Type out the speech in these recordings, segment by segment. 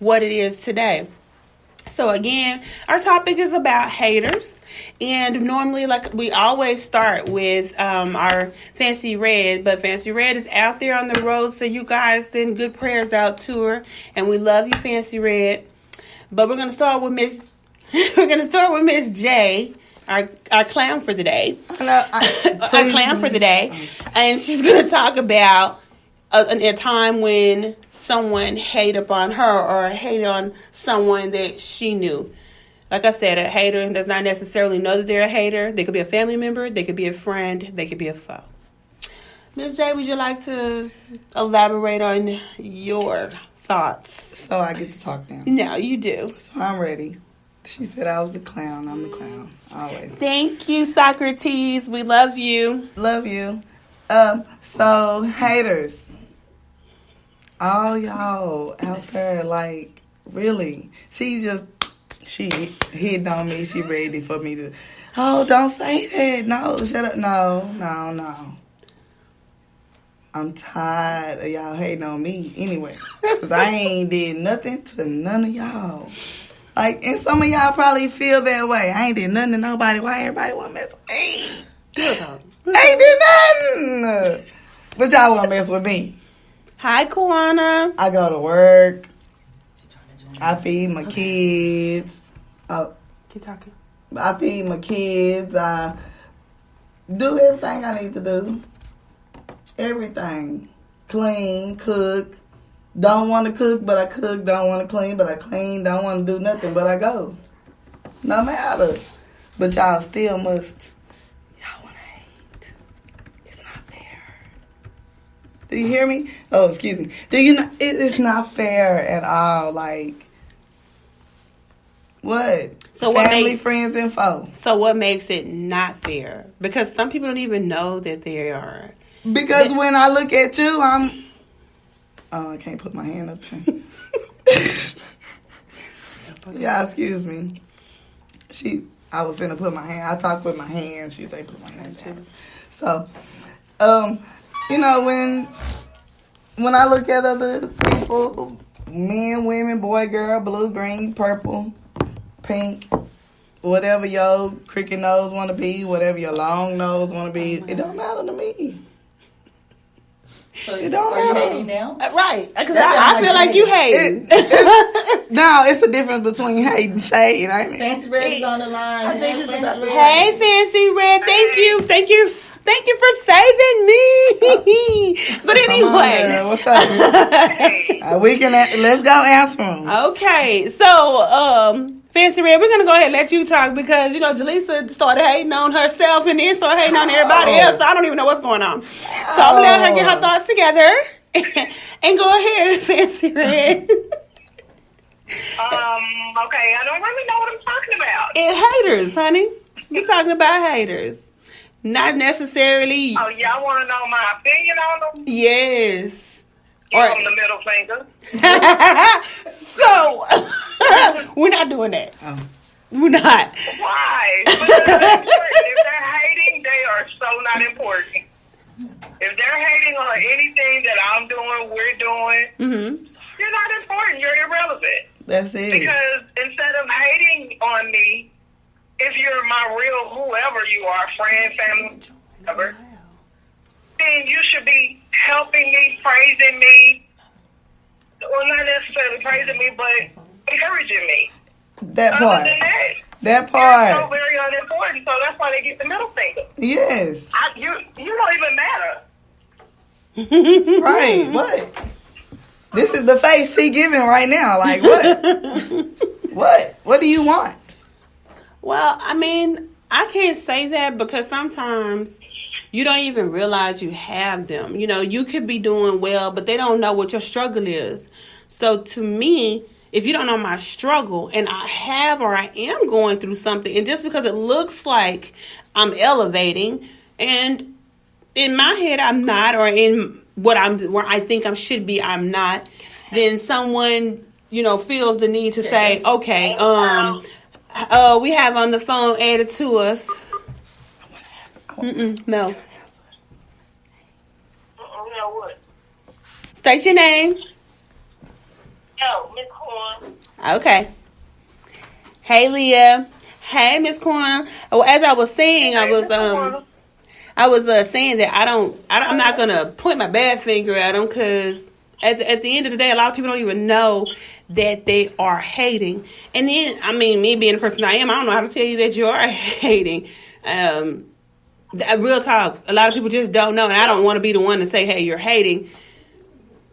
what it is today. So again, our topic is about haters, and normally, like we always start with our Fancy Red, but Fancy Red is out there on the road, so you guys send good prayers out to her, and we love you, Fancy Red. But we're gonna start with Miss. We're gonna start with Miss J, our clown for the day. Our clown for the day, and she's gonna talk about a time when someone hate upon her or hate on someone that she knew. Like I said, a hater does not necessarily know that they're a hater. They could be a family member. They could be a friend. They could be a foe. Ms. J, would you like to elaborate on your thoughts? So I get to talk now. No, you do. So I'm ready. She said I was a clown. I'm the clown. Always. Thank you, Socrates. We love you. Love you. So haters. All y'all out there, like, really. She hit on me. She ready for me to, oh, don't say that. No, shut up. No. I'm tired of y'all hating on me anyway. Because I ain't did nothing to none of y'all. Like, and some of y'all probably feel that way. I ain't did nothing to nobody. Why everybody want to mess with me? I ain't did nothing. But y'all want to mess with me. Hi, Kwana. I go to work. I feed my kids. Keep talking. I feed my kids. I do everything I need to do. Everything. Clean, cook. Don't want to cook, but I cook. Don't want to clean, but I clean. Don't want to do nothing, but I go. No matter. But y'all still must. Y'all want to hate. It's not fair. Do you hear me? Oh, excuse me. Do you know? It's not fair at all. Like, what? So Family, friends, and foes. So what makes it not fair? Because some people don't even know that they are. Because when I look at you, I can't put my hand up there. Yeah, excuse me. I was finna put my hand. I talk with my hands. She say put my hand down. So, you know, when I look at other people, men, women, boy, girl, blue, green, purple, pink, whatever your cricket nose want to be, whatever your long nose want to be, it don't matter to me. So it don't are matter. You hating now? Right. Because I feel like you hate. No, it's the difference between hate and shade. Fancy Red is on the line. I think hey, Fancy Red. Thank you for saving me. But anyway. Girl, what's up? Let's go answer them. Okay. So, Fancy Red, we're going to go ahead and let you talk because, you know, Jaleesa started hating on herself and then started hating on everybody else. So I don't even know what's going on. So I'm going to let her get her thoughts together and go ahead, Fancy Red. Okay, I don't really know what I'm talking about. Haters, honey. We're talking about haters. Not necessarily. Oh, y'all want to know my opinion on them? Yes. Give them the middle finger. So, we're not doing that. We're not. Why? If they're hating, they are so not important. If they're hating on anything that I'm doing, we're doing, you're not important. You're irrelevant. That's it. Because instead of hating on me, if you're my real whoever you are, friend, family, whatever, then you should be helping me, praising me. Well, not necessarily praising me, but encouraging me. That part. Other than that part. They're so very unimportant, so that's why they get the middle finger. Yes. You don't even matter. Right. What? This is the face she giving right now. Like, what? What do you want? Well, I mean, I can't say that because sometimes you don't even realize you have them. You know, you could be doing well, but they don't know what your struggle is. So to me, if you don't know my struggle and I have or I am going through something, and just because it looks like I'm elevating and in my head I'm not, or in where I think I should be, I'm not, then someone, you know, feels the need to say, okay, we have on the phone added to us. No. What? State your name. No. Miss Corn. Okay. Hey, Leah. Hey, Miss Corner. Well, as I was saying, I was saying that I'm not gonna point my bad finger at them, because at the end of the day, a lot of people don't even know that they are hating. And then, I mean, me being the person I am, I don't know how to tell you that you are hating. Real talk, a lot of people just don't know, and I don't want to be the one to say, hey, you're hating,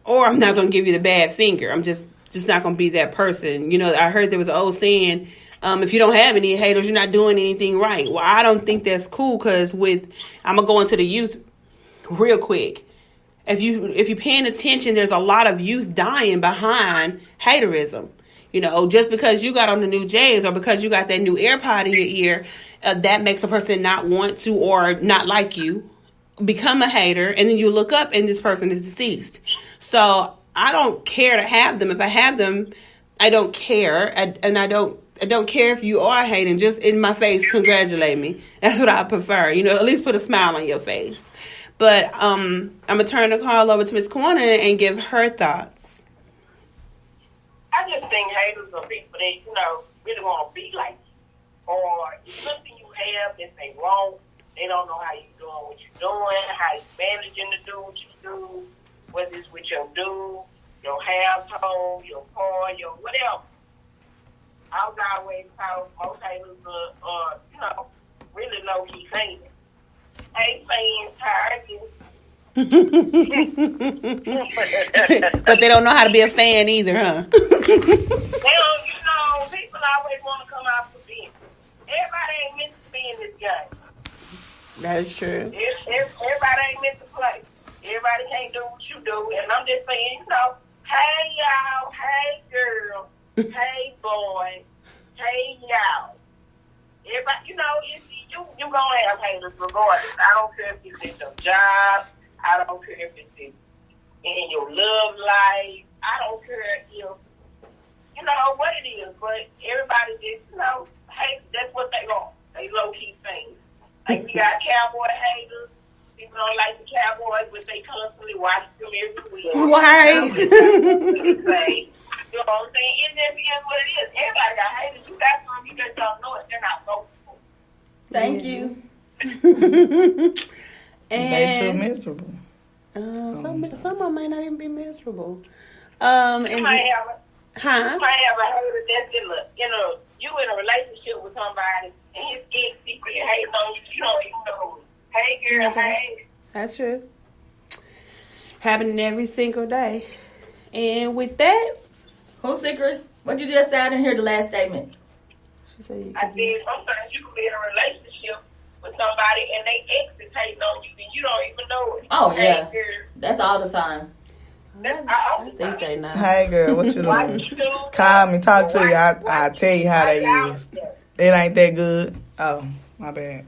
or I'm not going to give you the bad finger. I'm just not going to be that person. You know, I heard there was an old saying, if you don't have any haters, you're not doing anything right. Well, I don't think that's cool, because I'm going to go into the youth real quick. If you're paying attention, there's a lot of youth dying behind haterism. You know, just because you got on the new J's, or because you got that new AirPod in your ear, that makes a person not want to or not like you, become a hater, and then you look up and this person is deceased. So I don't care to have them. If I have them, I don't care, and I don't care if you are hating. Just in my face, congratulate me. That's what I prefer. You know, at least put a smile on your face. But I'm gonna turn the call over to Miss Corner and give her thoughts. I just think haters are people that, you know, really want to be like you. Or it's something you have that they won't. They don't know how you doing what you're doing, how you managing to do what you do, whether it's with your dude, your household, your car, your whatever. I was always told most haters are, you know, really low-key fans. Hey, fans, tired of you. But they don't know how to be a fan either, huh? They don't, you know, people always want to come out for business. Everybody ain't meant to be in this game. That is true. Everybody ain't meant to play. Everybody can't do what you do. And I'm just saying, you know, hey, y'all, hey, girl, hey, boy, hey, y'all. Everybody, you know, you going to have haters regardless. I don't care if it's in your job. I don't care if it's in your love life. I don't care if, you know, what it is. But everybody just, you know, hey, that's what they are. They low-key things. Like, we got cowboy haters. People don't like the Cowboys, but they constantly watch them every week. Right. You know what I'm saying? It just is what it is. Everybody got haters. You got some, you just don't know it. They're not vocal. Thank you. And they too miserable. Some of them might not even be miserable. You might have a hater that's you in a relationship with somebody and his ex secretly hating on you. You don't even know. Hey, girl, hey. That's true. Happening every single day. And with that, Who's secret? What you just said in here, the last statement. she said, I said sometimes you can be in a relationship with somebody and they ex is hating on you and you don't even know it. Oh, hey, yeah. girl. That's all the time. I think they know. Hey, girl, what you What doing? you do? Call me, talk to you. I'll tell you how they is. It ain't that good. Oh, my bad.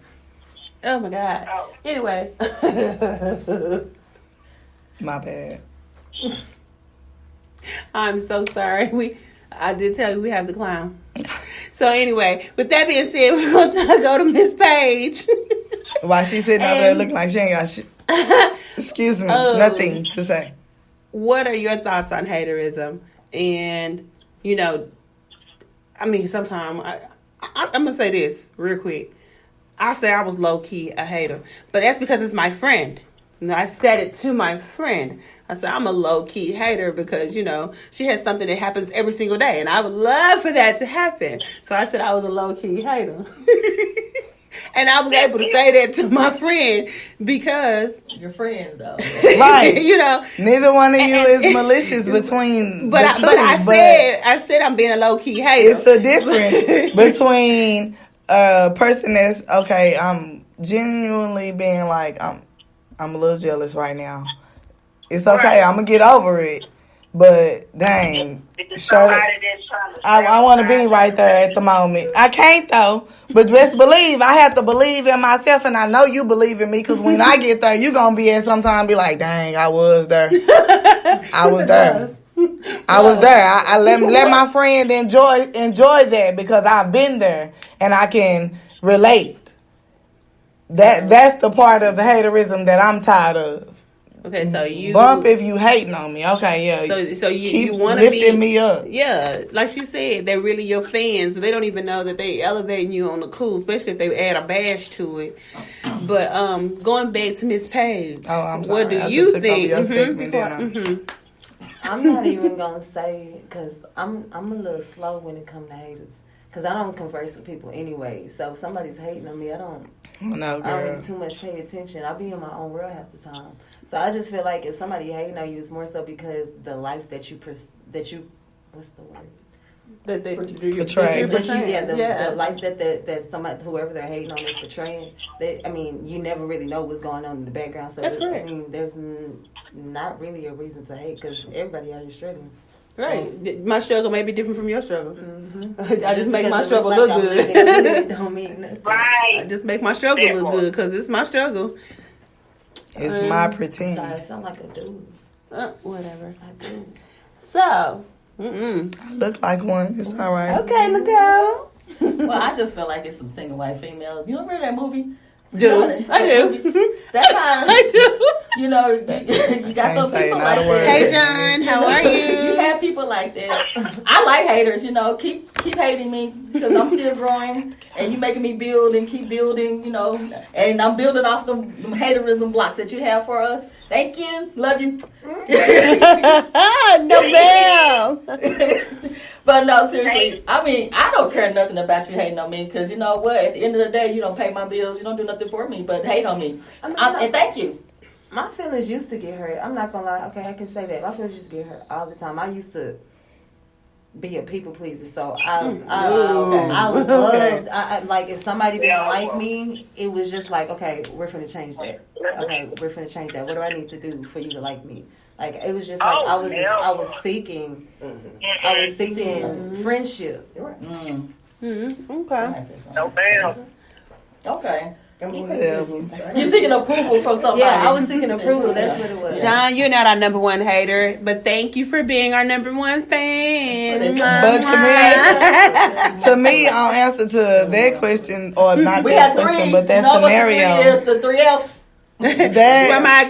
Oh my God. Oh. Anyway. My bad. I'm so sorry. I did tell you we have the clown. So anyway, with that being said, we're going to go to Miss Page. While she sitting out there looking like she ain't got shit. Excuse me, nothing to say. What are your thoughts on haterism? And, you know, I mean, sometimes, I'm going to say this real quick. I say I was low-key a hater. But that's because it's my friend. You know, I said it to my friend. I said, I'm a low-key hater because, you know, she has something that happens every single day. And I would love for that to happen. So I said I was a low-key hater. And I was able to say that to my friend because... Your friends, though. Right. You know. Neither one of you is malicious between But the two. I said I'm being a low-key hater. It's a difference between a person that's, okay, I'm genuinely being like, I'm a little jealous right now. It's okay. Right. I'm going to get over it. But, dang. I want to be right there at the moment. I can't, though. But just believe. I have to believe in myself, and I know you believe in me, because when I get there, you're going to be at some time be like, dang, I was there. I was there. I was there. I let my friend enjoy that because I've been there, and I can relate. That's the part of the haterism that I'm tired of. Okay, so you bump if you hating on me. Okay, yeah. So you keep want to be lifting me up. Yeah, like she said, they're really your fans. So they don't even know that they elevating you on the cool, especially if they add a bash to it. But going back to Miss Page, I'm sorry. what do I you just took over think? your segment, didn't I? I'm not even gonna say because I'm a little slow when it comes to haters. Because I don't converse with people anyway. So if somebody's hating on me, I don't even too much pay attention. I'll be in my own world half the time. So I just feel like if somebody hating on you, it's more so because the life that you what's the word? That they portray. The life that somebody, whoever they're hating on, is portraying. You never really know what's going on in the background. So that's correct. There's not really a reason to hate because everybody out here struggling. Right. My struggle may be different from your struggle. Mm-hmm. I just make my struggle look good. It don't mean nothing. Right. I just make my struggle look good because it's my struggle. It's my pretend. Sorry, I sound like a dude. Whatever. I do. So. I look like one. It's all right. Okay, Nicole. Well, I just feel like it's some single white females. You remember that movie? I do. That's how I do. you got those people like that. Hey, John, how are you? You have people like that. I like haters. Keep hating me because I'm still growing, and you making me build and keep building. And I'm building off them haterism blocks that you have for us. Thank you, love you. No, ma'am. But no, seriously, I don't care nothing about you hating on me because you know what? At the end of the day, you don't pay my bills, you don't do nothing for me, but hate on me. And thank you. My feelings used to get hurt. I'm not gonna lie. Okay, I can say that. My feelings used to get hurt all the time. I used to be a people pleaser, so I loved. Like if somebody didn't like me, it was just like, okay, we're finna change that. Okay, we're finna change that. What do I need to do for you to like me? Like it was just like I was seeking friendship. Okay. No, ma'am. Okay. Whatever. You're seeking approval from somebody. Yeah, I was seeking approval. That's what it was. John, you're not our number one hater, but thank you for being our number one fan. But to me, I'll answer to that question, or not that question, but that scenario. The 3 F's.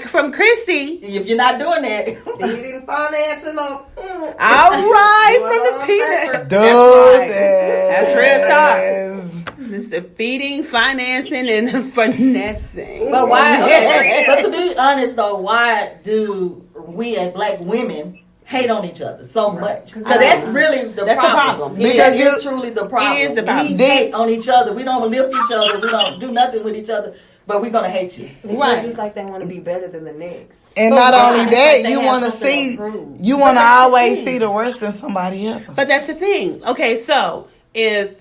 From Chrissy. If you're not doing that, Feeding, financing, all right, from the peanut. That's real talk. It's a feeding, financing, and finessing. But why? Okay, but to be honest, though, why do we as black women hate on each other so much? Because that's really the problem. Because it's truly the problem. It is the problem. We hate on each other. We don't lift each other. We don't do nothing with each other. But we're gonna hate you. Because it's like they want to be better than the next. And not only that, you want to see, you want to always see the worst in somebody else. But that's the thing. Okay, so if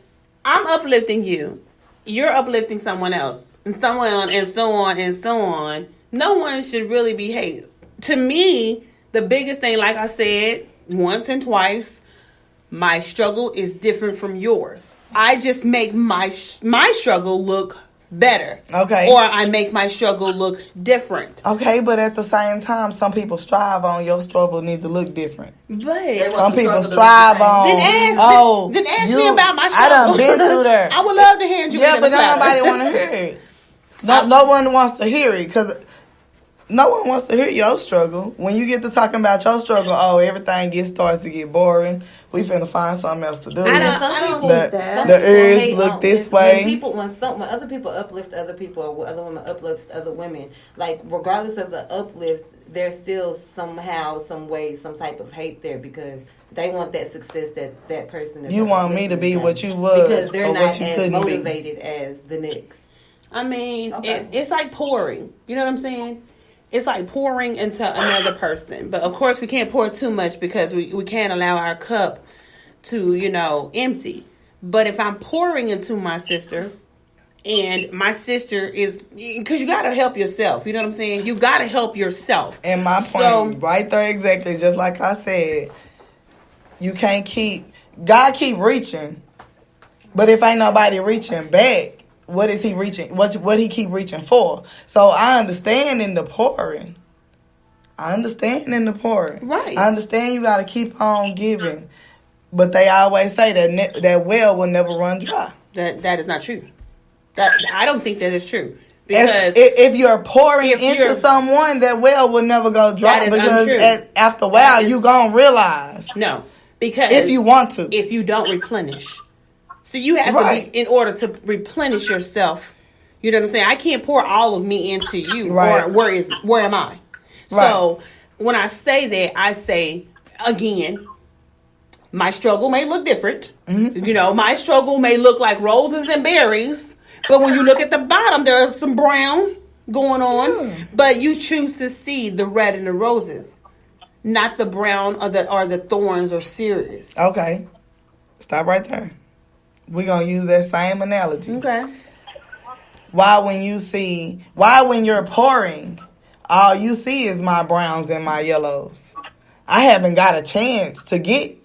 I'm uplifting you, you're uplifting someone else, and someone, and so on, and so on. No one should really be hated. To me, the biggest thing, like I said once and twice, my struggle is different from yours. I just make my struggle look better. Okay. Or I make my struggle look different. Okay, but at the same time, some people strive on your struggle need to look different. But some people strive on. Then ask me about my struggle. I done been through there. I would love to hand you. Yeah, but nobody want to hear it. No one wants to hear it because no one wants to hear your struggle. When you get to talking about your struggle, everything starts to get boring. We finna find something else to do. The ears look this way. When other people uplift other people, or other women uplift other women, like regardless of the uplift, there's still somehow, some way, some type of hate there because they want that success that person is. You want me to be what you was, because they're or not what you as couldn't motivated be. as the next. I mean, it's like pouring. You know what I'm saying? It's like pouring into another person. But, of course, we can't pour too much because we can't allow our cup to, empty. But if I'm pouring into my sister and my sister is... Because you got to help yourself. You know what I'm saying? You got to help yourself. And my point right there exactly, just like I said, you can't God keep reaching. But if ain't nobody reaching back, what is he reaching? What he keep reaching for? So I understand in the pouring. Right. I understand you got to keep on giving. But they always say that well will never run dry. That is not true. That I don't think that is true. Because if you're pouring if into you're- someone, that well will never go dry, That is because untrue. after a while is- you gonna realize no, because if you want to. if you don't replenish. So you have Right. to be, in order to replenish yourself, you know what I'm saying? I can't pour all of me into you. Right. Or where am I? Right. So when I say that, I say, again, my struggle may look different. Mm-hmm. You know, my struggle may look like roses and berries. But when you look at the bottom, there's some brown going on. But you choose to see the red and the roses, not the brown or the thorns or cereals. Okay, stop right there. We're gonna use that same analogy. Okay. Why when you're pouring, all you see is my browns and my yellows. I haven't got a chance to get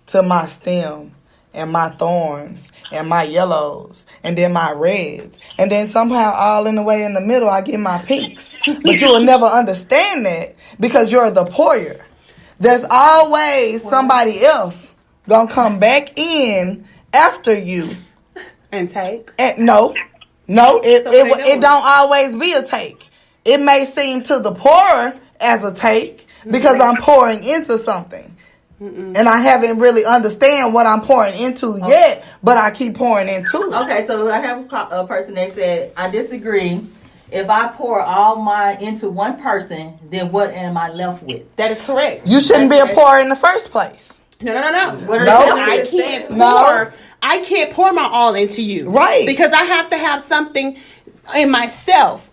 to my stem and my thorns and my yellows and then my reds. And then somehow all in the way in the middle I get my pinks. But you will never understand that because you're the pourer. There's always somebody else gonna come back in after you. And take. And no, it So what they doing? don't always be a take. It may seem to the pourer as a take because I'm pouring into something. And I haven't really understand what I'm pouring into yet, but I keep pouring into it. Okay, so I have a person that said, I disagree. If I pour all mine into one person, then what am I left with? That is correct. You shouldn't be a pourer in the first place. No. What are No. you I doing? can't pour. No. I can't pour my all into you. Right. Because I have to have something in myself.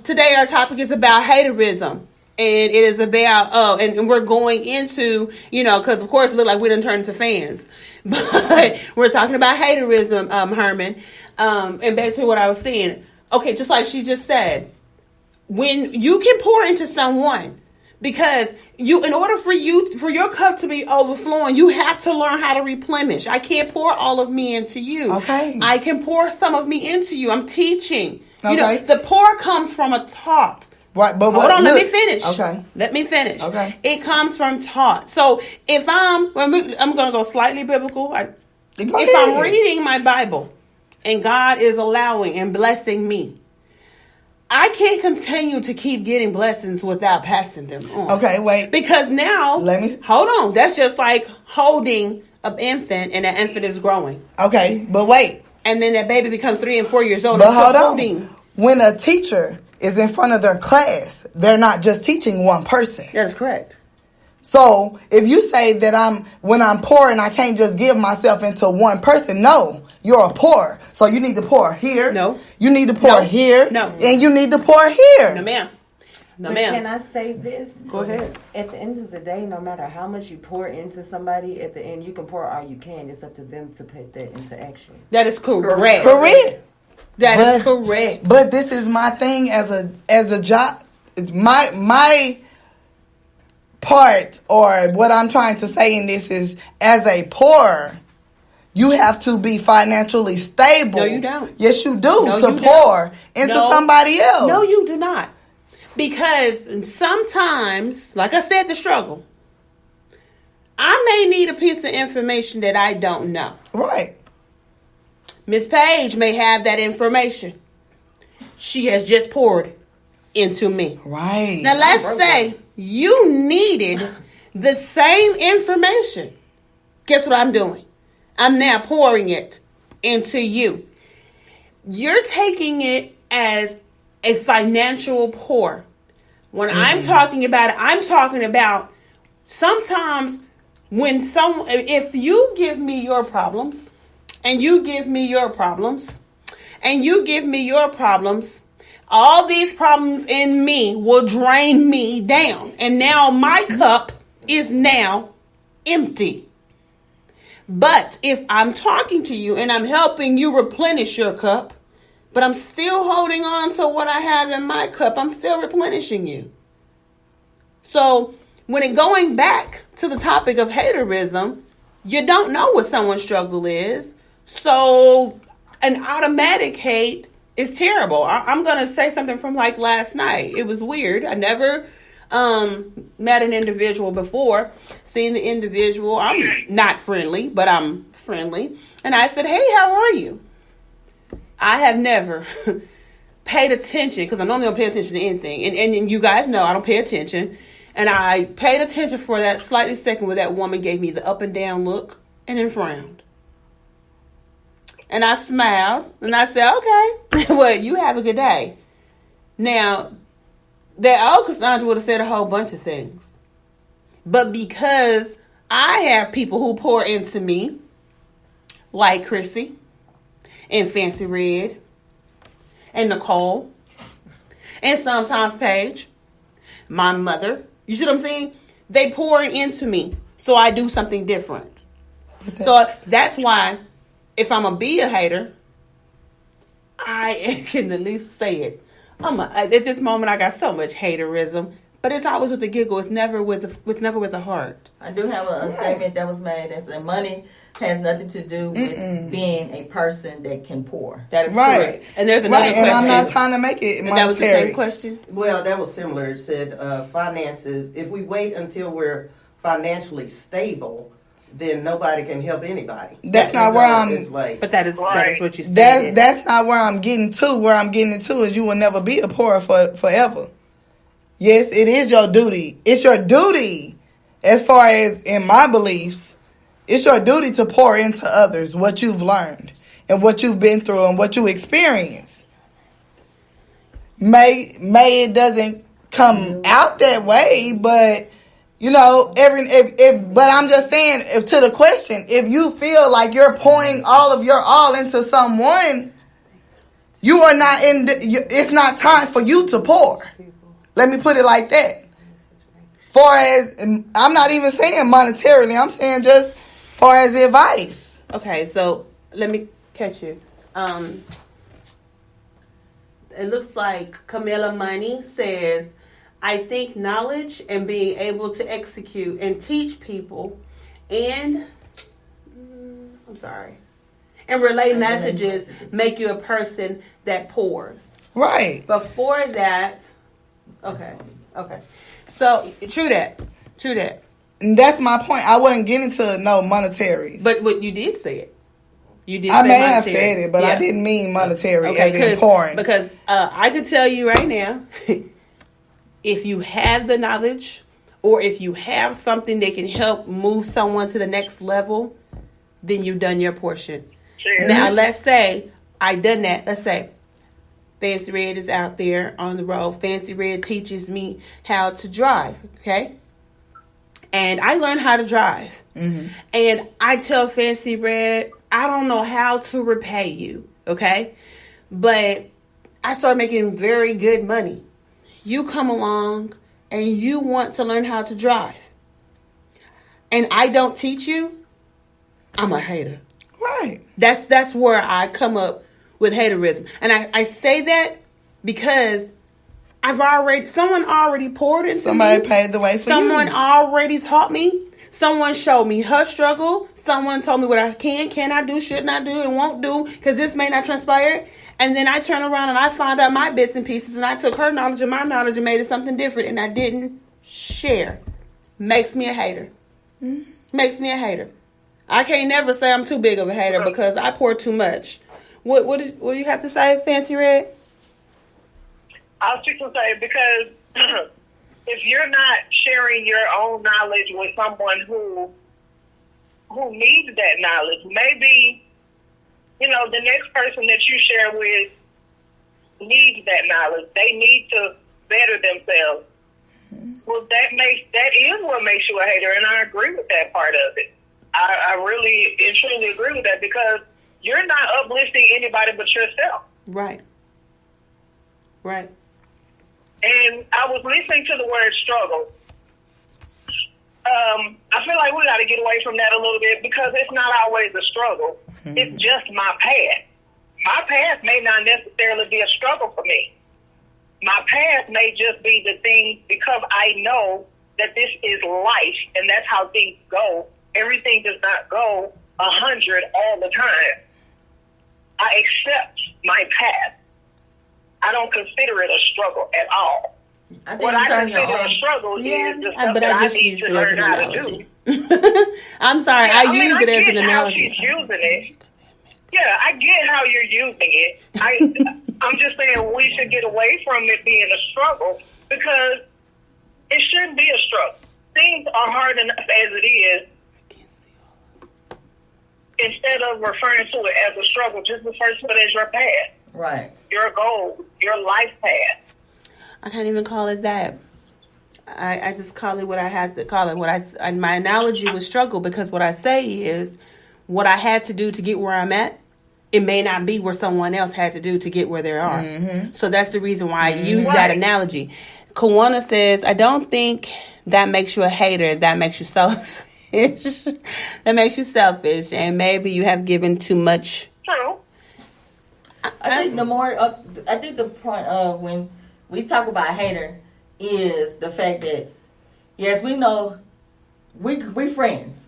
Today our topic is about haterism. And it is about, and we're going into, because of course it looked like we didn't turn into fans. But we're talking about haterism, Herman. And back to what I was saying. Okay, just like she just said, when you can pour into someone, because in order for your cup to be overflowing, you have to learn how to replenish. I can't pour all of me into you. Okay. I can pour some of me into you. I'm teaching. Okay. The pour comes from a taught. Right, but Hold on, look, let me finish. Okay. Let me finish. Okay. It comes from taught. So if I'm going to go slightly biblical. If I'm reading my Bible and God is allowing and blessing me, I can't continue to keep getting blessings without passing them on. Okay, wait. Because now, hold on. That's just like holding an infant and that infant is growing. Okay, but wait. And then that baby becomes 3 and 4 years old. But and still hold on. holding. When a teacher is in front of their class, they're not just teaching one person. That is correct. So if you say that when I'm pouring, I can't just give myself into one person. No, you're a pourer. So you need to pour here. No. You need to pour here. No. And you need to pour here. No, ma'am. No, But ma'am. can I say this? Go ahead. At the end of the day, no matter how much you pour into somebody, at the end you can pour all you can. It's up to them to put that into action. That is correct. Correct. That is correct. But this is my thing as a job. My part, or what I'm trying to say in this is, as a pourer, you have to be financially stable. No, you don't. Yes, you do, No, to you pour don't. into No. somebody else. No, you do not. Because sometimes, like I said, the struggle. I may need a piece of information that I don't know. Right. Miss Page may have that information. She has just poured into me. Right. Now let's say you needed the same information. Guess what I'm doing? I'm now pouring it into you. You're taking it as a financial pour. When I'm talking about it, I'm talking about sometimes if you give me your problems, and you give me your problems, and you give me your problems, all these problems in me will drain me down. And now my cup is now empty. But if I'm talking to you and I'm helping you replenish your cup, but I'm still holding on to what I have in my cup, I'm still replenishing you. So when going back to the topic of haterism, you don't know what someone's struggle is. So an automatic hate is terrible. I'm going to say something from like last night. It was weird. I never met an individual before. Seeing the individual, I'm not friendly, but I'm friendly. And I said, hey, how are you? I have never paid attention, because I normally don't pay attention to anything, and you guys know I don't pay attention, and I paid attention for that slightly second where that woman gave me the up and down look and then frowned. And I smiled, and I said, okay, well, you have a good day. Now, that old Cassandra would have said a whole bunch of things. But because I have people who pour into me, like Chrissy, and Fancy Red, and Nicole, and sometimes Paige, my mother, you see what I'm saying? They pour into me, so I do something different. So that's why, if I'm going to be a hater, I can at least say it. At this moment, I got so much haterism, but it's always with a giggle. It's never with a heart. I do have a statement that was made that said money has nothing to do with being a person that can pour. That is correct. And there's another question. And I'm not trying to make it monetary. That was the same question? Well, that was similar. It said finances, if we wait until we're financially stable, then nobody can help anybody. That's not where I'm. But that is what you said. That's not where I'm getting to. Where I'm getting to is you will never be a poor forever. Yes, it is your duty. It's your duty, as far as in my beliefs, it's your duty to pour into others what you've learned and what you've been through and what you experience. May it doesn't come out that way, but. You know, but I'm just saying, to the question, if you feel like you're pouring all of your all into someone, you are not it's not time for you to pour. Let me put it like that. Far as, I'm not even saying monetarily, I'm saying just far as advice. Okay, so let me catch you. It looks like Camilla Money says, I think knowledge and being able to execute and teach people and relay messages make you a person that pours. Right. Before that, okay. So, true that. And that's my point. I wasn't getting to no monetaries. But what you did say it. I may have said it, but I didn't mean monetary as in pouring. Because I could tell you right now, if you have the knowledge or if you have something that can help move someone to the next level, then you've done your portion. Sure. Now, let's say I done that. Let's say Fancy Red is out there on the road. Fancy Red teaches me how to drive, okay? And I learned how to drive. Mm-hmm. And I tell Fancy Red, I don't know how to repay you, okay? But I started making very good money. You come along and you want to learn how to drive. And I don't teach you, I'm a hater. Right. That's where I come up with haterism. And I say that because someone already poured into me. Somebody paid the way for you. Someone already taught me. Someone showed me her struggle. Someone told me what I cannot do, should not do, and won't do, because this may not transpire. And then I turn around and I find out my bits and pieces, and I took her knowledge and my knowledge and made it something different, and I didn't share. Makes me a hater. Mm-hmm. Makes me a hater. I can't never say I'm too big of a hater because I pour too much. What do you have to say, Fancy Red? I was just going to say, because if you're not sharing your own knowledge with someone who needs that knowledge, maybe, the next person that you share with needs that knowledge. They need to better themselves. Well, that is what makes you a hater, and I agree with that part of it. I really and truly agree with that, because you're not uplifting anybody but yourself. Right. And I was listening to the word struggle. I feel like we got to get away from that a little bit, because it's not always a struggle. Mm-hmm. It's just my path. My path may not necessarily be a struggle for me. My path may just be the thing, because I know that this is life and that's how things go. Everything does not go 100 all the time. I accept my path. I don't consider it a struggle at all. What I consider a struggle is the stuff that I need to learn how to do. I'm sorry, I use it as an how analogy. she's using it. Yeah, I get how you're using it. I'm just saying we should get away from it being a struggle because it shouldn't be a struggle. Things are hard enough as it is. Instead of referring to it as a struggle, just refer to it as your path. Right. Your goal, your life path. I can't even call it that. I just call it what I had to call it. My analogy was struggle because what I say is what I had to do to get where I'm at. It may not be where someone else had to do to get where they are. Mm-hmm. So that's the reason why I use that analogy. Kawana says, I don't think that makes you a hater. That makes you selfish. That makes you selfish. And maybe you have given too much. True. I think the point of when we talk about hater is the fact that, yes, we know we friends.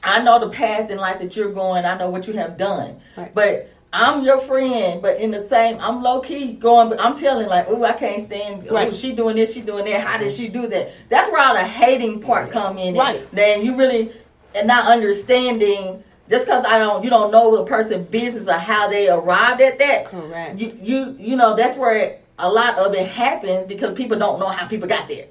I know the path in life that you're going. I know what you have done. Right. But I'm your friend, but in the same, I'm low key going, but I'm telling like, oh, I can't stand, right. Oh, she doing this, she doing that. How did she do that? That's where all the hating part come in. Right. Then you really, and not understanding, just because you don't know the person's business or how they arrived at that. Correct. You know, that's where a lot of it happens because people don't know how people got there.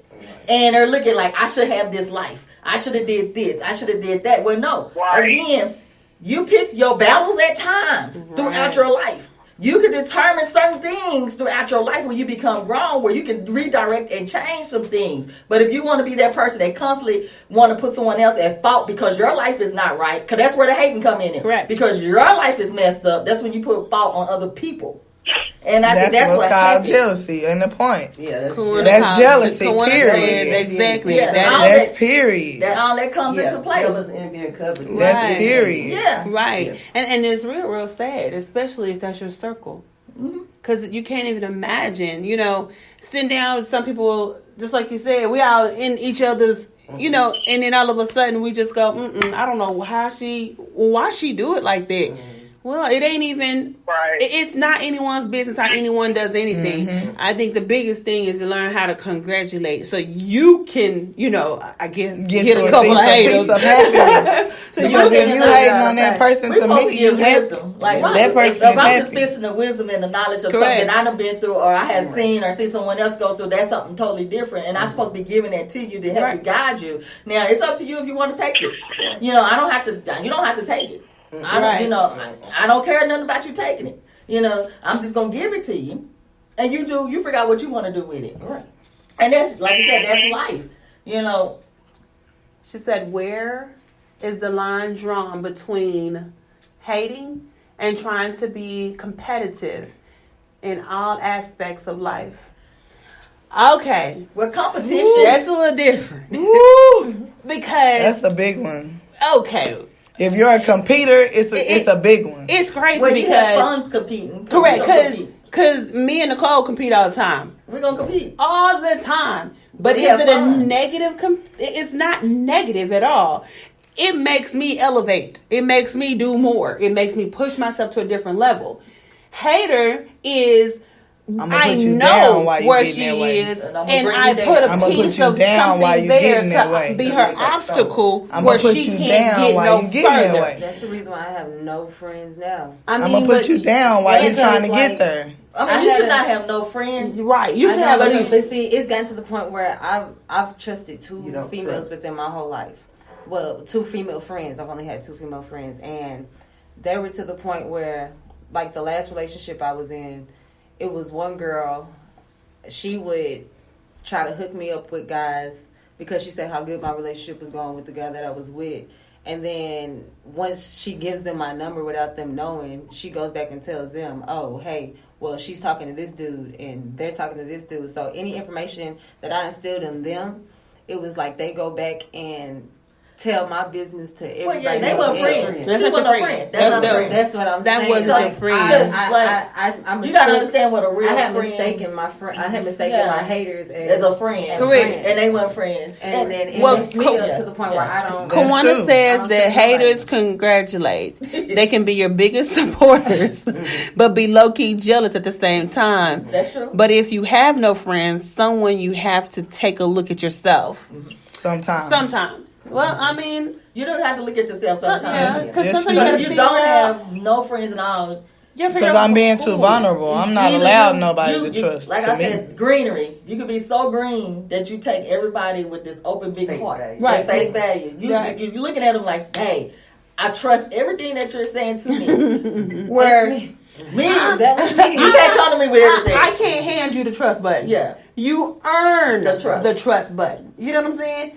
And they're looking like, I should have this life. I should have did this. I should have did that. Well, no. Right. Again, you pick your battles at times throughout your life. You can determine certain things throughout your life when you become grown, where you can redirect and change some things. But if you want to be that person that constantly want to put someone else at fault because your life is not right, because that's where the hating come in. Correct. Because your life is messed up, that's when you put fault on other people. And I think that's what's what called happens. jealousy. And the point. Yeah, That's jealousy. Period. Exactly. Yeah. That's period. That all that comes into play. Jealous, envy, and coveting. That's period. Yeah. Right. Yeah. And it's real sad, especially if that's your circle. Because you can't even imagine, sitting down with some people, just like you said, we all in each other's, and then all of a sudden we just go, I don't know why she do it like that. Well, it ain't even, it's not anyone's business how anyone does anything. I think the biggest thing is to learn how to congratulate. So you can, I guess, get a couple of haters. Piece of happiness. So because if you hating on that person, to me, you happy. Like, that person if is I'm happy. dispensing the wisdom and the knowledge of Correct. something I've been through or I have seen or seen someone else go through, that's something totally different. And I'm supposed to be giving that to you to help you, guide you. Now, it's up to you if you want to take it. You don't have to take it. I don't, I don't care nothing about you taking it. I'm just gonna give it to you, and you figure out what you want to do with it. Right. And that's, like you said, that's life. She said, where is the line drawn between hating and trying to be competitive in all aspects of life? Okay. Well, competition. That's a little different. Because that's a big one. Okay. If you're a competitor, it's a big one. It's crazy because because you have fun competing. Correct, because me and Nicole compete all the time. We're gonna compete all the time. But is it a negative? It's not negative at all. It makes me elevate. It makes me do more. It makes me push myself to a different level. Hater is, I know where she is, and I put a piece of something there to be her obstacle where she can't get no further. That's the reason why I have no friends now. I'm gonna put you down while you're trying to get there. I mean, you should not have no friends, right? You should have. But see, it's gotten to the point where I've trusted two females within my whole life. Well, two female friends. I've only had two female friends, and they were to the point where, like the last relationship I was in. It was one girl, she would try to hook me up with guys because she said how good my relationship was going with the guy that I was with. And then once she gives them my number without them knowing, she goes back and tells them, oh, hey, well, she's talking to this dude and they're talking to this dude. So any information that I instilled in them, it was like they go back and tell my business to everybody. Well, yeah, they were friends. That's she not wasn't your a friend. friend. That's what I'm saying. That wasn't your friend. You gotta understand what a real friend. I had mistaken my haters as a friend. Correct. And they weren't friends. And then it makes me up to the point where I don't. Kawana says that haters congratulate. They can be your biggest supporters, but be low key jealous at the same time. That's true. But if you have no friends, someone you have to take a look at yourself. Sometimes. Well, I mean, You don't have to look at yourself yeah, sometimes. because Yes, sometimes you you do. gotta If you figure don't out. have no friends at all, Because I'm being too vulnerable. I'm not allowed nobody to trust. Like to I me. said, greenery. You could be so green that you take everybody with this open big Face heart. value. Right. Face value. Right. You're looking at them like, hey, I trust everything that you're saying to me. Where me, That was me. you can't come to me with everything. I can't hand you the trust button. Yeah. You earn The trust. button. You know what I'm saying?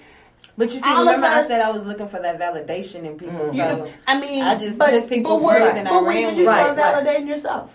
But you see, All remember of I us- said I was looking for that validation in people. You, So I mean, I just took people's where, words and I but where ran did you with start it. Right, validating yourself?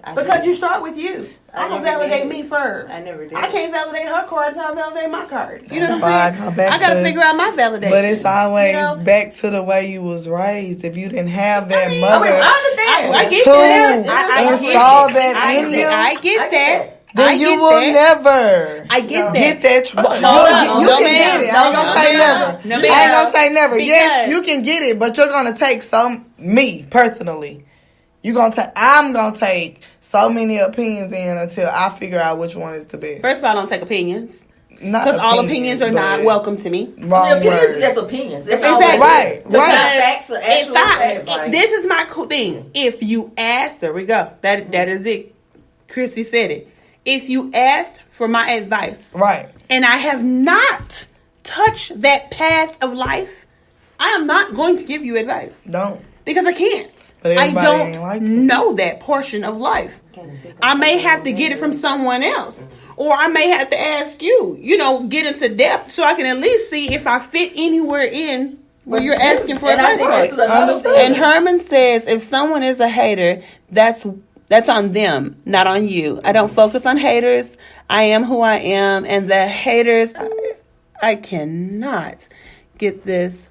I Because did. you start with you. I I'm gonna never validate did. me first. I never did. I can't validate her card until I validate my card. You know That's what why I I'm go saying? back I gotta to- figure out my validation. But it's always You know? back to the way you was raised. If you didn't have that mean, mother I understand. I get to that. I install get that I in get you, I get that. then I you get will that. never I get that. get that trust. No, you no, can ma'am. get it. I ain't gonna No, say ma'am. never. No, I ma'am. ain't gonna say never. Yes, Because- you can get it, but you're gonna take me personally. I'm gonna take so many opinions in until I figure out which one is the best. First of all, I don't take opinions. Not Because all opinions are not but welcome to me. Wrong Opinions is word. just opinions. That's Exactly. all it is. Right, It's not right. facts or actual facts. This is my cool thing. If you ask, there we go. That is it. Chrissy said it. If you asked for my advice Right. and I have not touched that path of life, I am not going to give you advice Don't. because I can't. But I everybody don't ain't like that. know that portion of life. I may have to get it from someone else. Or I may have to ask you, get into depth so I can at least see if I fit anywhere in where you're asking for And I advice. think from. this is another Understood. thing. And Herman says, if someone is a hater, that's on them, not on you. I don't focus on haters. I am who I am. And the haters, I cannot get this.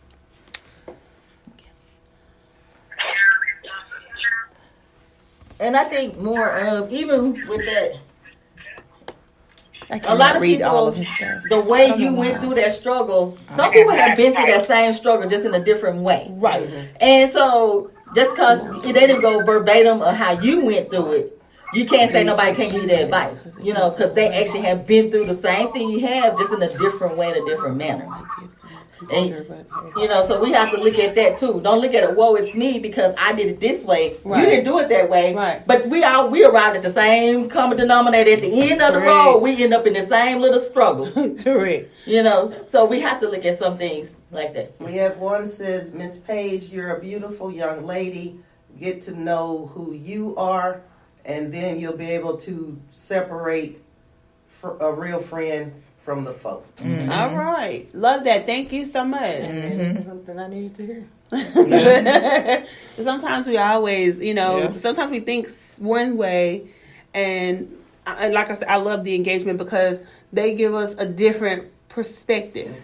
And I think more of, even with that, I a cannot lot of read people, all of his stuff. the way you went through that struggle, some people have been through that same struggle just in a different way. Right. And so, just because they didn't go verbatim of how you went through it, you can't say nobody can't give you that advice. Because they actually have been through the same thing you have, just in a different way, in a different manner. And, so we have to look at that too. Don't look at it, whoa, it's me because I did it this way. Right. You didn't do it that way. Right. But we arrived at the same common denominator at the end of the Correct. road. We end up in the same little struggle. Correct. So we have to look at some things like that. We have one says, Miss Page, you're a beautiful young lady. Get to know who you are, and then you'll be able to separate a real friend from the folk. Mm-hmm. All right. Love that. Thank you so much. That's something I needed to hear. Sometimes we always, Yeah. sometimes we think one way, and like I said, I love the engagement because they give us a different perspective.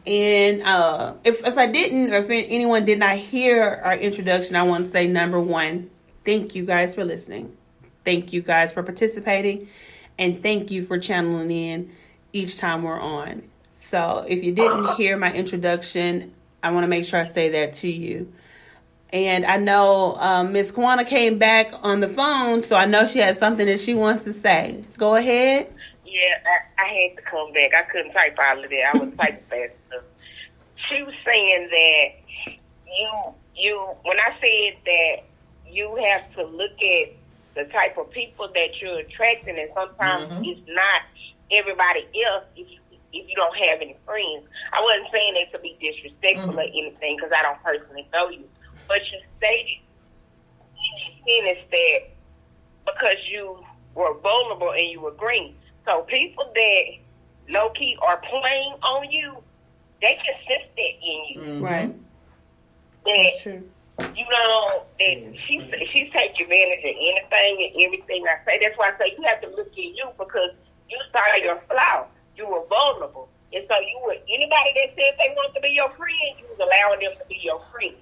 And if I didn't, or if anyone did not hear our introduction, I want to say, number one, thank you guys for listening. Thank you guys for participating, and thank you for channeling in each time we're on. So if you didn't hear my introduction, I want to make sure I say that to you. And I know Miss Kwana came back on the phone, so I know she has something that she wants to say. Go ahead. Yeah, I had to come back. I couldn't type all of that. I was typing fast enough. She was saying that you when I said that you have to look at the type of people that you're attracting, and sometimes it's not everybody else if you don't have any friends. I wasn't saying it to be disrespectful or anything because I don't personally know you. But you stated in your sentence that because you were vulnerable and you were green. So people that low-key are playing on you, they can sense that in you. Right. That, True. that she's taking advantage of anything and everything I say. That's why I say you have to look at you because you saw your flaw. You were vulnerable. And so anybody that said they want to be your friend, you was allowing them to be your friend.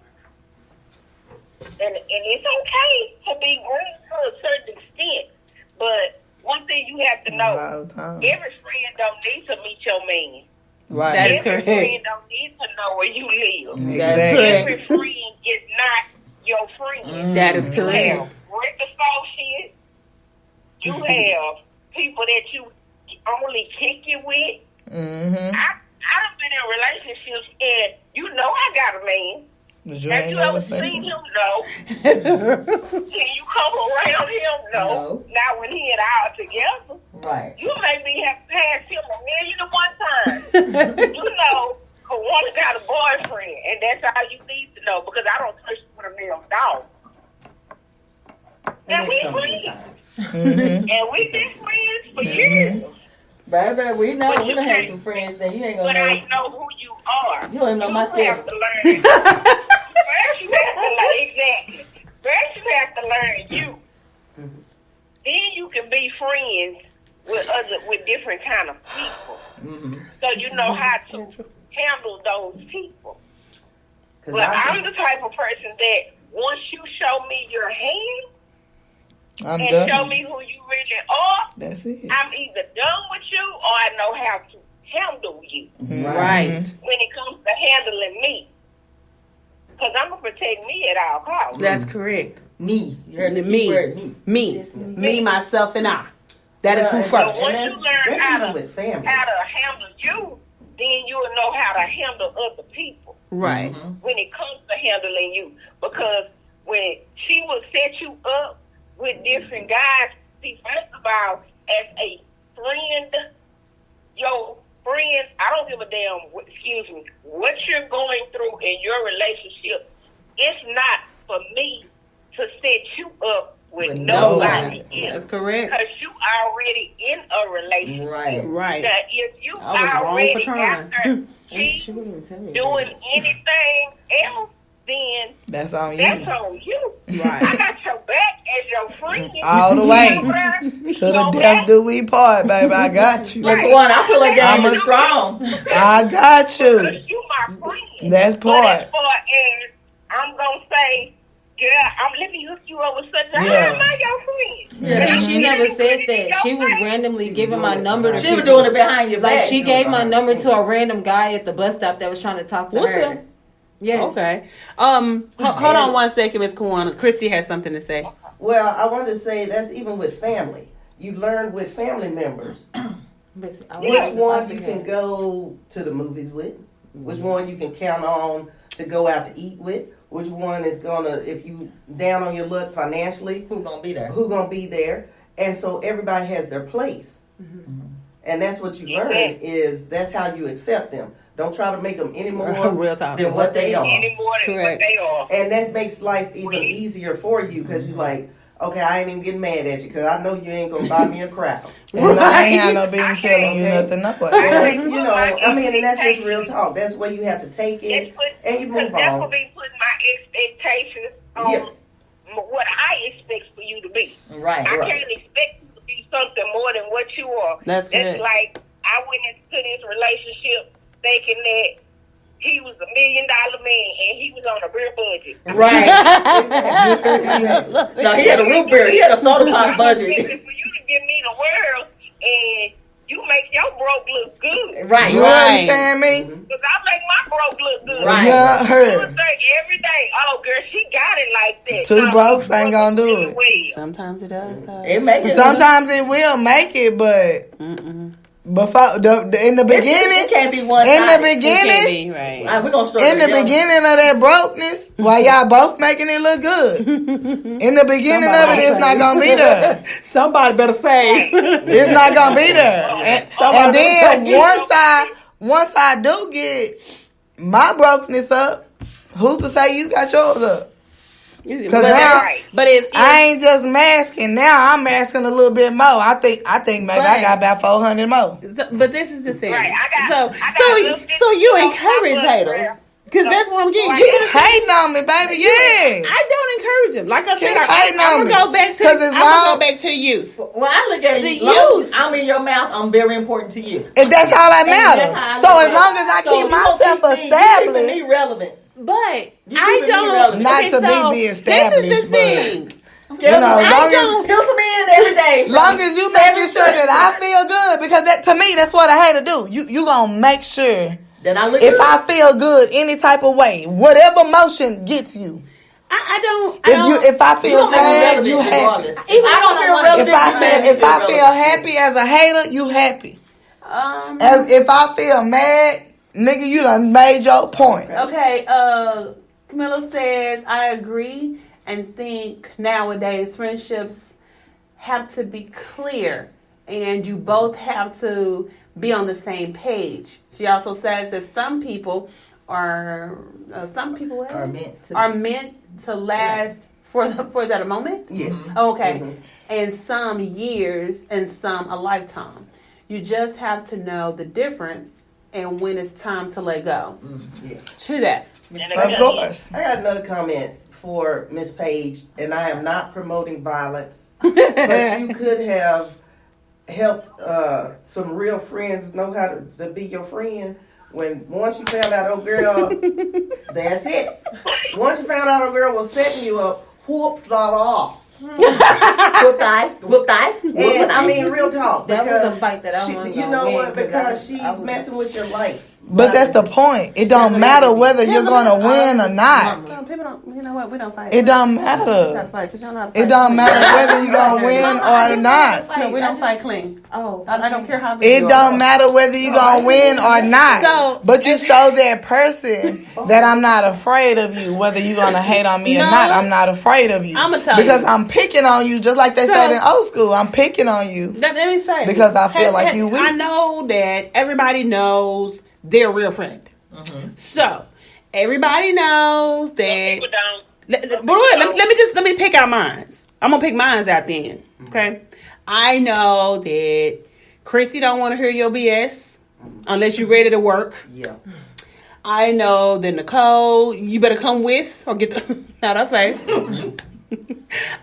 And it's okay to be green to a certain extent. But one thing you have to A lot know, of times. every friend don't need to meet your man. Right. That is Every correct. friend don't need to know where you live. Exactly. Every friend is not your friend. That is You correct. have Rick associates. You have people that you only kick it with. Mm-hmm. done been in relationships, and you know I got a man. But you Have ain't you never ever seen seen him? No. Can you come around him? No. Not when he and I are together. Right. You make me have passed him 1,000,001 times. You know, one got a boyfriend, and that's all you need to know, because I don't touch with a male dog. And we friends. And we been friends for years. Baby, we know But we you done had can't- some friends that you ain't gonna But know. I know who you are. You don't even know my You have schedule. to learn. First, you have to learn. Exactly. First, you have to learn you. Then you can be friends with different kind of people. So you know how to handle those people. 'Cause But I I'm just- the type of person that once you show me your hand I'm and done. show me who you really are, That's it. I'm either done with you or I know how to handle you Right. when it comes to handling me. Because I'm going to protect me at all costs. That's correct. Me. You heard the Me. key word, me. Me. Just me. Me, myself, and I. That is who and- first. So once and you that's learn how even to, with family. how to handle you, then you'll know how to handle other people Right. when it comes to handling you. Because when she will set you up with different guys, see, first of all, as a friend, your friends, I don't give a damn, what you're going through in your relationship. It's not for me to set you up with nobody That's else. correct. Because you already in a relationship. Right. Right. That if you I was wrong already for trying. after She wouldn't even tell me. doing anything else, then That's on that's you. on you. Right. I got your back as your friend. All the way. You know what I- To the death do we part, baby. I got you. Look, one, I feel like I'm game a- is strong. I got you. Because you my friend. That's But part. as far as I'm going to say, let me hook you up with such a Yeah. I'm not your friend. Yeah, But she I'm never getting said ready to that. She your was face. randomly giving my number to She was people. doing it behind your Like back. she gave my number to a random guy at the bus stop that was trying to talk to What her. the- Yes. Okay. Hold on one second, Miss Kawana. Christy has something to say. Well, I wanted to say that's even with family. You learn with family members Basically, I which was one foster you care. can go to the movies with, which one you can count on to go out to eat with, which one is gonna, if you down on your luck financially, Who gonna be there? who gonna be there, and so everybody has their place, and that's what you learn is that's how you accept them. Don't try to make them any more Real talk. than what they are. Any more than Correct. what they are. And that makes life even easier for you because you're like, okay, I ain't even getting mad at you because I know you ain't gonna buy me a crowd. And I ain't had no business telling you Okay. nothing. No Well, way. you know, I mean, and that's just real talk. That's where you have to take it and you move That's what on. be putting my expectations on Yeah. what I expect for you to be. Right. I Right. can't expect you to be something more than what you are. That's correct. like I went into this relationship thinking that he was $1 million man and he was on a real budget. Right. No, he had a root beer. He had a soda pop budget. For you to give me the world and you make your broke look good. Right. You Right. understand me? Because I make my broke look good. Right. Yeah, You her. would think every day, oh girl, she got it like that. Two No, blokes ain't gonna do it. well. Sometimes it does. It make it. Sometimes it will make it, but before in the It beginning, can't be one. in the It beginning, can't be, right. We're gonna struggle. in the together. beginning of that brokenness, while y'all both making it look good, in the beginning of it, it's not gonna be there. Somebody better say. It's not gonna be there. And then once I do get my brokenness up, who's to say you got yours up? but, now- but if I ain't just masking. Now I'm masking a little bit more. I think maybe I got about 400 more. but this is the thing. Right, I got So you little encourage bit of haters. Because that's what I'm getting. Keep hating on me, baby. Yeah. I don't encourage them. Like I said, Keep hating on I'm me. gonna go back to 'Cause it's I'm gonna long- go back to the youth. Well, I look at The it. Long youth. as I'm in your mouth. I'm very important to you. And that's all that And that's how matters. I So look as at long it. as I So keep you gonna myself keep me- you keeping established, me relevant. But You I keeping me don't. relevant. Not okay, to be so established, This is the but- thing. you know, I long as don't pencil me in every day. long as you making sure that I feel good, because that to me that's what I had to do. You gonna make sure Then I look. if good. I feel good any type of way, whatever motion gets you. I don't. If I You feel gonna make me sad, relevant you happy. regardless. Even If I don't if I feel don't relevant, like- If I feel happy as a hater, you happy. As if I feel mad, Nigga, you done made your point. Okay, Camilla says, I agree and think nowadays friendships have to be clear and you both have to be on the same page. She also says that some people are meant to last for that a moment. Yes. Okay, and some years and some a lifetime. You just have to know the difference and when it's time to let go. Yeah. True that. Of course. I got another comment for Miss Page, and I am not promoting violence, but you could have helped some real friends know how to be your friend. Once you found out, girl, that's it. Once you found out, girl was setting you up, whoop that ass. Whoop die. And I mean, real talk. That was because a fight that I was you know win, what? Because I she's was- messing with your life. But that's the point. It don't matter whether you're gonna win or not. People don't. You know what? We don't fight. It don't We don't matter. fight 'cause y'all know how to It fight don't clean. matter whether you're gonna win or not. So we don't fight clean. Oh, I don't care how big It you don't are. matter whether you're gonna win or not. So- But you show that person that I'm not afraid of you, whether you're gonna hate on me or No. not. I'm not afraid of you. I'ma tell because you. I'm picking on you, just like they So- said in old school. I'm picking on you. Let me say Because I feel Hey, like hey, you weak. I know that everybody knows their real friend. So everybody knows that. People don't. Let me pick out mines. I'm gonna pick mines out then. Okay. I know that Chrissy don't want to hear your BS unless you're ready to work. Yeah. I know that Nicole, you better come with or get the out of her face.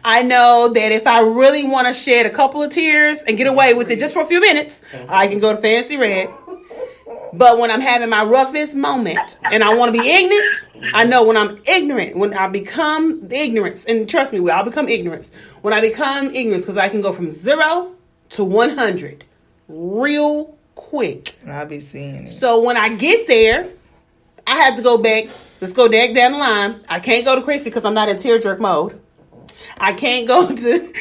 I know that if I really want to shed a couple of tears and get away with it just for a few minutes, I can go to Fancy Red. But when I'm having my roughest moment and I want to be ignorant, I know when I'm ignorant, when I become ignorance, and trust me, I'll become ignorance. When I become ignorance, because I can go from 0 to 100 real quick. And I'll be seeing it. So when I get there, I have to go back. Let's go back down the line. I can't go to Chrissy because I'm not in tear jerk mode. I can't go to.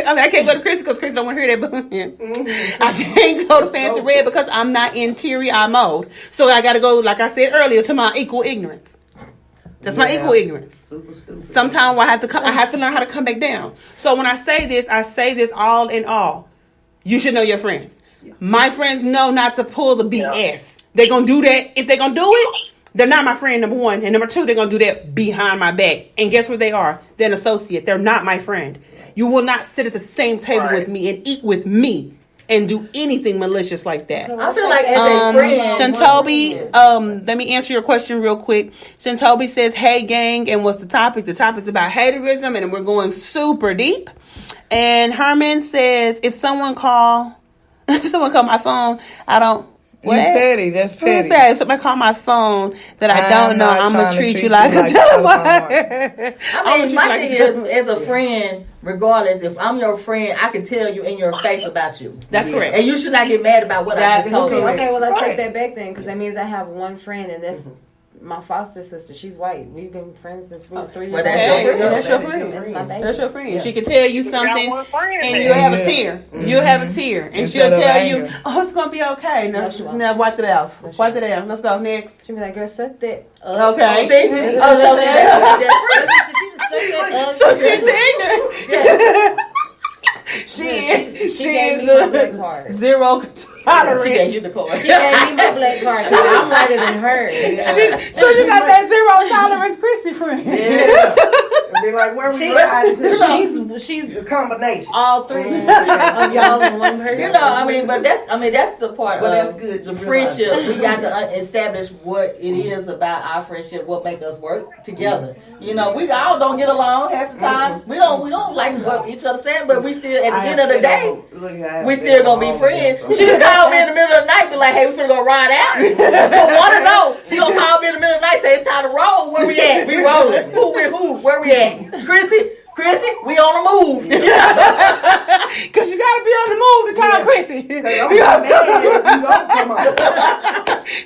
I can't go to Chrissy because Chrissy don't want to hear that. I can't go to Fancy Red because I'm not in teary eye mode. So I got to go, like I said earlier, to my equal ignorance. That's my equal ignorance. Super stupid. Sometimes I have to learn how to come back down. So when I say this all in all. You should know your friends. My friends know not to pull the BS. They're gonna do that. If they're gonna do it, they're not my friend, number one. And number two, they're going to do that behind my back. And guess what they are? They're an associate. They're not my friend. You will not sit at the same table with me and eat with me and do anything malicious like that. I feel like as a friend. Shantobi, let me answer your question real quick. Shantobi says, hey, gang, and what's the topic? The topic's about haterism, and we're going super deep. And Herman says, if someone call my phone, I don't... You petty. That's petty. If somebody call my phone that I don't know, I'm going to treat you like a telephone. I mean, my thing is, as a friend, regardless, if I'm your friend, I can tell you in your face about you. That's correct. And you should not get mad about what I just told you. Okay, well, let's Right. take that back then, because that means I have one friend, and that's my foster sister. She's white. We've been friends since we was 3 years Well, old. that's your friend. That's your friend. That's my baby. That's your friend. She can tell you something, one friend and then. you'll have a Yeah. tear. You'll have a tear, and Instead she'll of tell you, anger. "Oh, it's gonna be okay." No, she won't. Now wipe it off. No, she Wipe it out. Let's go next. She be like, girl, suck that. Okay. See? Oh, so So she's ignorant. She gave is me my black the card. zero tolerance. She gave you the card. She gave me my black card. 'Cause I'm whiter than her. So you got that zero tolerance Chrissy friend. Yeah. Be like, where we riding to? She's The combination. all three of y'all in one person. You know, that's the part Well, of that's good. the friendship. We got to establish what it is about our friendship, what make us work together. You know, we all don't get along half the time. We don't like what each other saying, but we still, at the end of the day, we still gonna be friends. She can call me in the middle of the night, be like, "Hey, we finna go ride out." But want to know? She gonna call me in the middle of the night, say it's time to roll. Where we at? We rolling. Who with who? Where we at? Chrissy, we on the move. Because you got to be on the move to call Chrissy.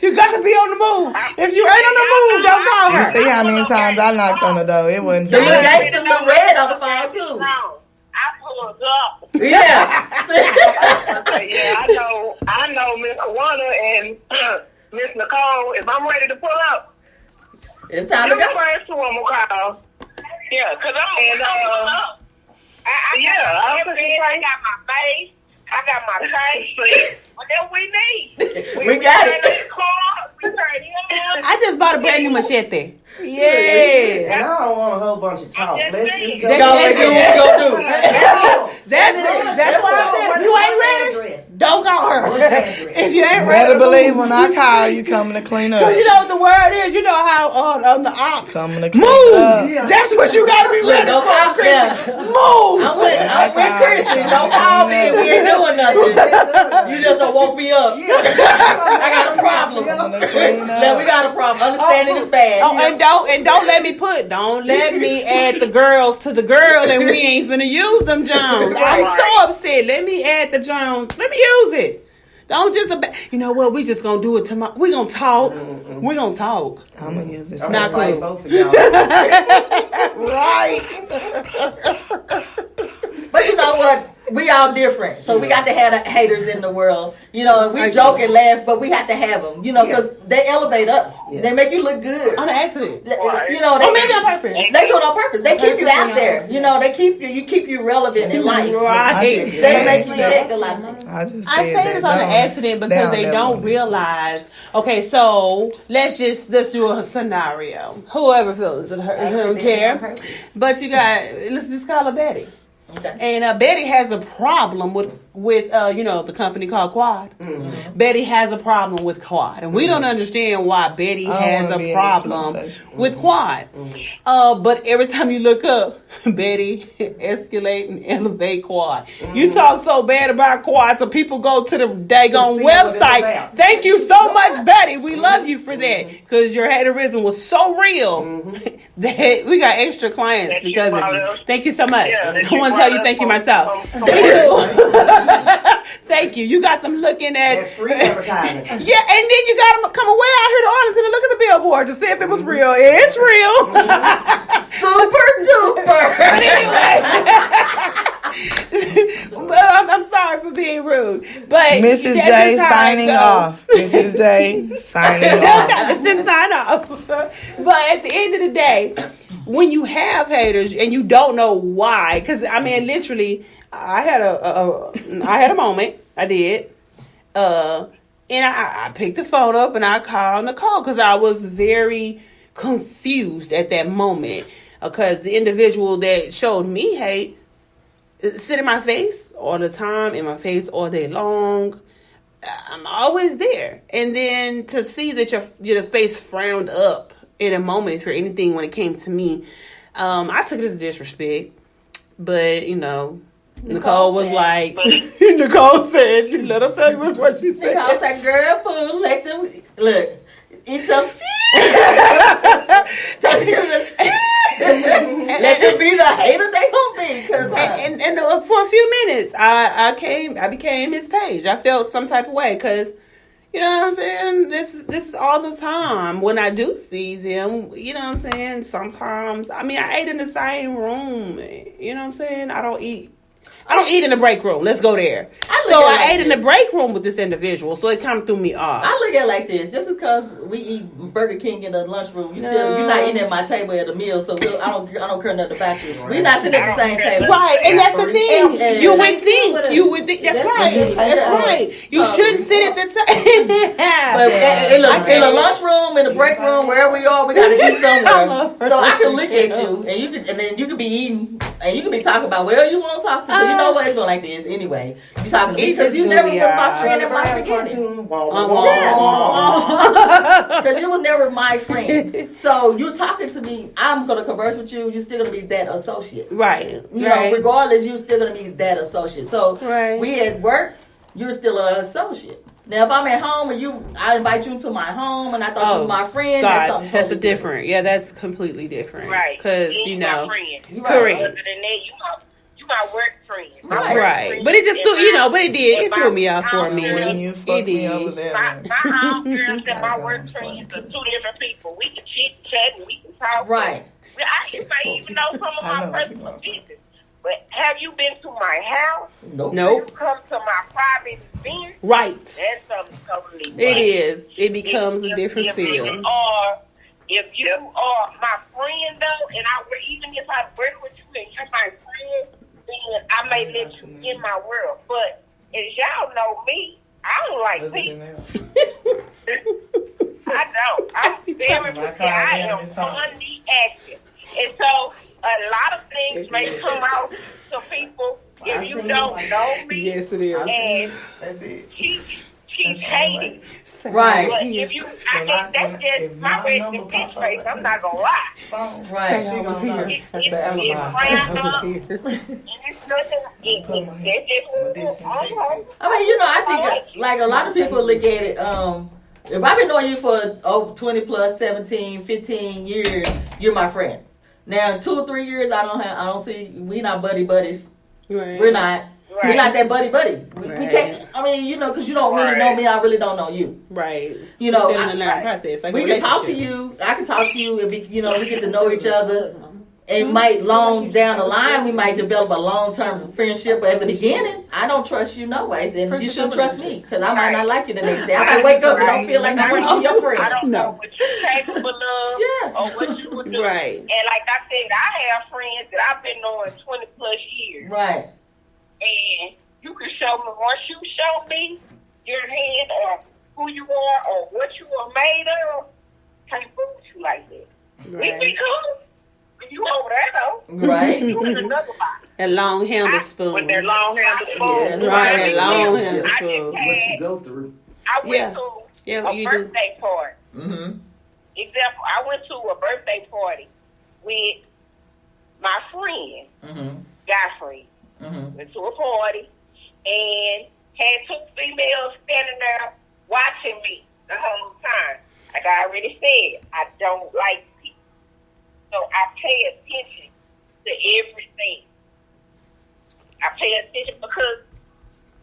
You got to be on the move. If you ain't on the move, don't call You her. see how many times I knocked on the door? It wasn't The for little me. gangster look red on the phone too. No, I pulled up. Yeah. Yeah, I know Miss Wanda, and Miss Nicole, if I'm ready to pull up, It's time to you're the go. first one will call. Yeah, because I'm up. I got my face. I got my tape. Whatever we need. We got it. I just bought a brand new machete. And I don't want a whole bunch of talk. Let's just go. That's why I said, you ain't ready? Don't call her. If you ain't ready, Better believe when I call you coming to clean up. because you know what the word is. You know how on the ox. Coming to clean Move. up. That's what you gotta be ready Don't for. call Chrissy. them. Move. I'm with Chrissy. Don't call me. We ain't doing nothing. You just don't woke me up. I got a problem. Coming to clean No, we up. got a problem. Understanding is bad. Oh, and don't let me add the girls to the girl and we ain't finna use them Jones. I'm so upset. Let me add the Jones. Let me use it. Don't just you know what? We just gonna do it tomorrow. We gonna talk. We gonna talk. I'm gonna use it. I'm Not gonna cool. fight both of y'all. Right. But you know what? We all different. So we got to have the haters in the world. You know, and we joke and laugh, but we have to have them. You know, because they elevate us. Yeah. They make you look good. On accident. You know, Or maybe on purpose. They do it on purpose. They keep you out there. You know, they keep you relevant in life. Right. They make me shake a lot. I just I say this on an accident because they don't realize. Okay, so let's do a scenario. Whoever feels it, her, don't care. But you got, let's just call her Betty. Okay. And Betty has a problem with the company called Quad. Mm-hmm. Betty has a problem with Quad, and we don't understand why Betty has a problem with Quad. But every time you look up, Betty escalate and elevate Quad. You talk so bad about Quad, so people go to the daggone website. Thank you so much, Betty. We love you for that because your haterism was so real that we got extra clients because of you. Thank you so much. I want to tell you thank you myself. Thank you. You got them looking at That's free advertising. yeah, and then you got them come away out here to Arlington and look at the billboard to see if it was real. It's real. Super duper. But anyway, I'm sorry for being rude, but Mrs. that's J just how it signing goes. off. Mrs. J signing off. Then sign off. But at the end of the day, when you have haters and you don't know why, because I mean, literally, I had a moment. I did, and I picked the phone up and I called Nicole because I was very confused at that moment because the individual that showed me hate sit in my face all the time, in my face all day long. I'm always there, and then to see that your face frowned up in a moment for anything when it came to me, I took it as disrespect. But Nicole was like, Nicole said, let us tell you what she said. Nicole said, "Girl, fool, let them look. Eat some let them be the hater they gonna be." And for a few minutes, I became his page. I felt some type of way because, you know what I'm saying? This is all the time when I do see them. You know what I'm saying? Sometimes, I mean, I ate in the same room. You know what I'm saying? I don't eat in the break room. Let's go there. I ate in the break room with this individual, so it kind of threw me off. I look at it like this: just because we eat Burger King in the lunchroom, you're not eating at my table at a meal. So I don't care nothing about you. We're not sitting at the same table, right? And that's the thing. You would think. That's right. That's right. You shouldn't sit at the table. But in the lunchroom, in the break room, wherever we are, we got to eat somewhere. So I can look at you, and then you could be eating, and you could be talking about whatever you want to talk to. So you know what? It's going like this anyway. You talking to me because you never was my friend in my beginning. Because you was never my friend. So you talking to me, I'm going to converse with you. You're still going to be that associate. Right. You know, regardless, you're still going to be that associate. So right. We at work, you're still an associate. Now, if I'm at home and I invite you to my home and I thought you was my friend, that's something that's totally different. Yeah, that's completely different. Right. Because, my friend. Correct. Other than that, you my work friend. Right. But it just it threw me off for a minute. When you fucked me over there. My house girls and my work friends are two different people. We can chit chat and we can talk. Right. I may even know some of my personal business. But have you been to my house? Nope. Nope. You come to my private event? Right. That's something totally It different. is. It becomes a different if feel. if you are my friend though, and even if I work with you and you're my friend, then I may let you in my world. But as y'all know me, I don't like people. I don't. I'm very particular. I am on the action. And so a lot of things may come out to people if you don't know me. Yes, it is. And That's it. she's hating. Right. But if you, that's just my basic pitch face. I'm not gonna lie. Right. She was here. That's the It's alibi. round I was up. here. And it's nothing. That's just I mean, I think like a lot of people look at it. If I've been knowing you for 20 plus 17, 15 years, you're my friend. Now 2 or 3 years, I don't see. We not buddies. Right. We're not. We're not that buddy. We Right. can't. I mean, because you don't really know me. I really don't know you. Right. You know, Still in the learning process. Like we a can talk to relationship. you. I can talk to you. If we get to know each other. And might long down the line, we might develop a long-term friendship. But at the beginning, I don't trust you no ways, and you shouldn't trust me because I might not like you the next day. I might wake up and don't feel like I want to be your friend. I don't know No. what you're capable of Yeah. or what you would do. Right. And like I said, I have friends that I've been knowing 20 plus years. Right. And you can show me, once you show me your hand or who you are or what you are made of, can't fool with you like that. Right. We be cool. You over there though. Right. You in another body. A long handle spoon. With their long handle spoon. Yes, right, a long handle I spoon. just What you had, go through. I went Yeah. to Yeah, a you do. birthday party. Mm-hmm. Example, I went to a birthday party with my friend, Mm-hmm. guy friend. Mm-hmm. Went to a party and had 2 females standing there watching me the whole time. Like I already said, I don't like people. So I pay attention to everything. I pay attention because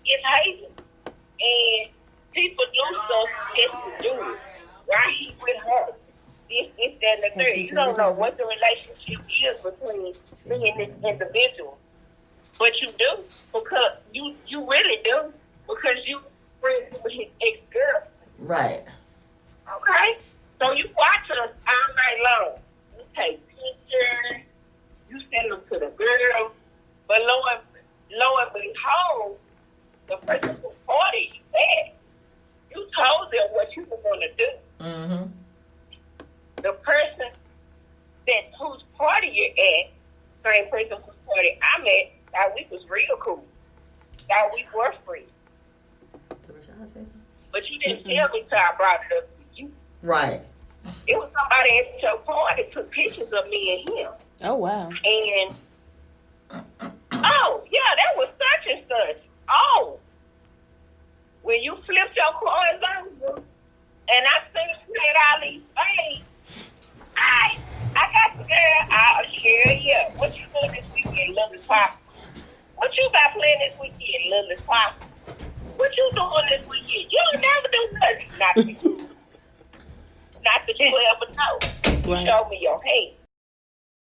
it's hazing. And people do stuff just to do it. Why he with her? This, that, and the third. You don't know what the relationship is between me and this individual. But you do, because you really do, because you friends with his ex-girlfriend. Right. Okay? So you watch us all night long. You take pictures, you send them to the girl, but lo and behold, the person who party you at, you told them what you were going to do. Mm-hmm. The person whose party you're at, same person whose party I'm at, thought we was real cool. Thought we were free. But you didn't tell me till I brought it up to you. Right. It was somebody at your party took pictures of me and him. Oh, wow. And, oh, yeah, that was such and such. Oh, when you flipped your clothes over and I seen Fred Ali's face, I got the girl. I'll share you. What you doing this weekend, Lily Pop? What you got playing this weekend, Lily Pop? What you doing this weekend? You don't never do nothing. Not that you ever know. You Right. show me your hand.